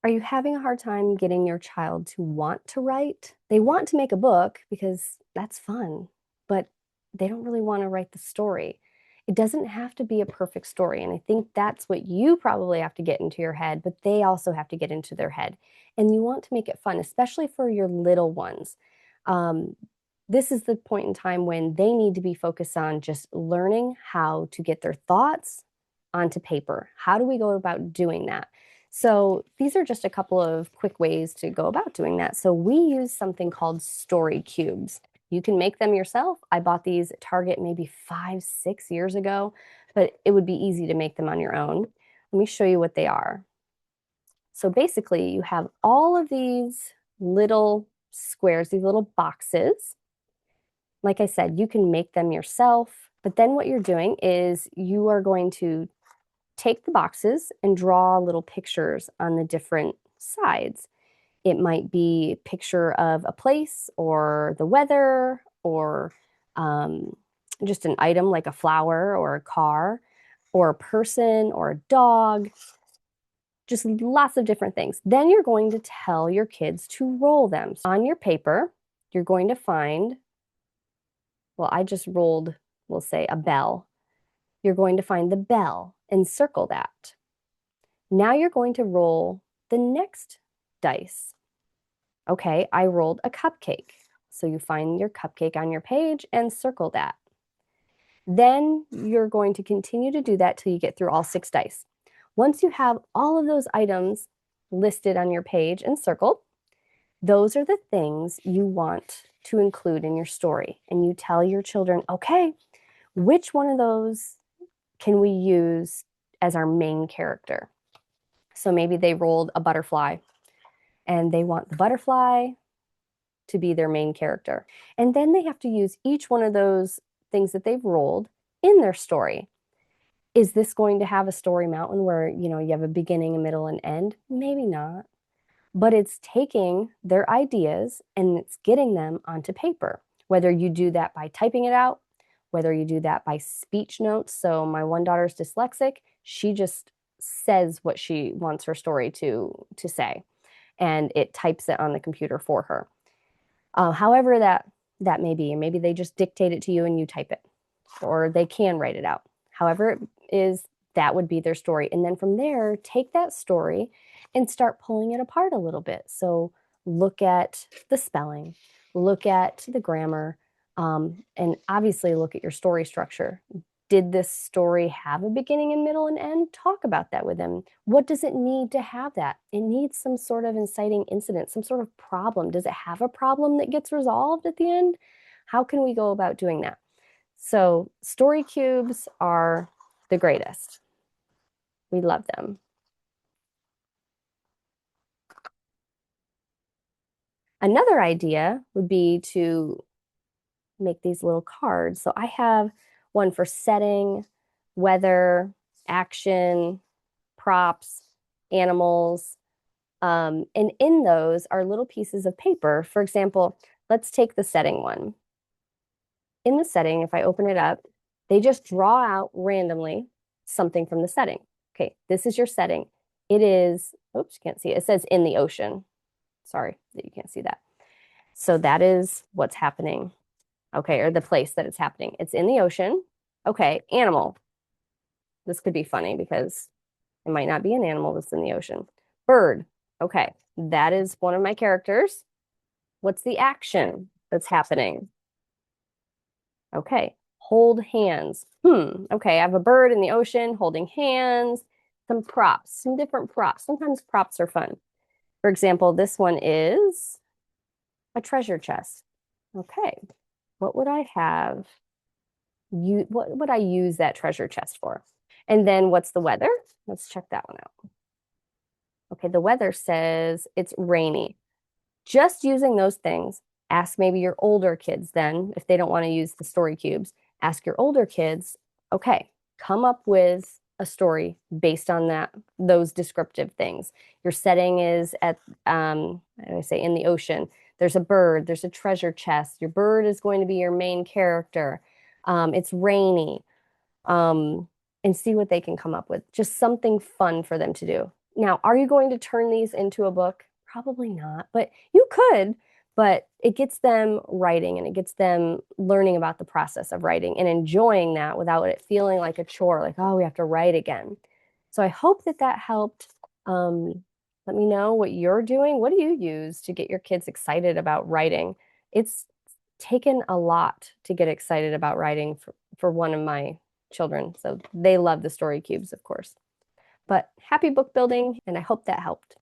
Are you having a hard time getting your child to want to write? They want to make a book because that's fun, but they don't really want to write the story. It doesn't have to be a perfect story. And I think that's what you probably have to get into your head, but they also have to get into their head. And you want to make it fun, especially for your little ones. Um, this is the point in time when they need to be focused on just learning how to get their thoughts onto paper. How do we go about doing that? So these are just a couple of quick ways to go about doing that. So we use something called story cubes. You can make them yourself. I bought these at Target maybe 5, 6 years ago, but it would be easy to make them on your own. Let me show you what they are. So basically, you have all of these little squares, these little boxes. Like I said, you can make them yourself, but then what you're doing is you are going to take the boxes and draw little pictures on the different sides. It might be a picture of a place or the weather or just an item like a flower or a car or a person or a dog, just lots of different things. Then you're going to tell your kids to roll them. So on your paper, you're going to find, well, I just rolled, we'll say, a bell. You're going to find the bell and circle that. Now you're going to roll the next dice. Okay, I rolled a cupcake. So you find your cupcake on your page and circle that. Then you're going to continue to do that till you get through all 6 dice. Once you have all of those items listed on your page and circled, those are the things you want to include in your story. And you tell your children, okay, which one of those can we use as our main character? So maybe they rolled a butterfly and they want the butterfly to be their main character. And then they have to use each one of those things that they've rolled in their story. Is this going to have a story mountain where, you have a beginning, a middle, and end? Maybe not. But it's taking their ideas and it's getting them onto paper. Whether you do that by typing it out, whether you do that by speech notes. So my one daughter's dyslexic. She just says what she wants her story to say, and it types it on the computer for her. However that may be, and maybe they just dictate it to you and you type it, or they can write it out. However it is, that would be their story. And then from there, take that story and start pulling it apart a little bit. So look at the spelling, look at the grammar, and obviously look at your story structure. Did this story have a beginning and middle and end? Talk about that with them. What does it need to have that? It needs some sort of inciting incident, some sort of problem. Does it have a problem that gets resolved at the end? How can we go about doing that? So story cubes are the greatest. We love them. Another idea would be to make these little cards. So I have one for setting, weather, action, props, animals. And in those are little pieces of paper. For example, let's take the setting one. In the setting, if I open it up, they just draw out randomly something from the setting. Okay, this is your setting. It is, oops, you can't see it. It says in the ocean. Sorry that you can't see that. So that is what's happening. Okay, or the place that it's happening. It's in the ocean. Okay, animal. This could be funny because it might not be an animal that's in the ocean. Bird. Okay, that is one of my characters. What's the action that's happening? Okay, hold hands. Okay, I have a bird in the ocean holding hands, some props, some different props. Sometimes props are fun. For example, this one is a treasure chest. Okay, what would I have? What would I use that treasure chest for? And then what's the weather? Let's check that one out. Okay, the weather says it's rainy. Just using those things, ask maybe your older kids then, if they don't want to use the story cubes, ask your older kids, okay, come up with a story based on those descriptive things. Your setting is at, I say in the ocean. There's a bird, there's a treasure chest. Your bird is going to be your main character. It's rainy. And see what they can come up with. Just something fun for them to do. Now, are you going to turn these into a book? Probably not, but you could. But it gets them writing and it gets them learning about the process of writing and enjoying that without it feeling like a chore, like, oh, we have to write again. So I hope that that helped. Um, Let me know what you're doing. What do you use to get your kids excited about writing? It's taken a lot to get excited about writing for one of my children. So they love the story cubes, of course. But happy book building, and I hope that helped.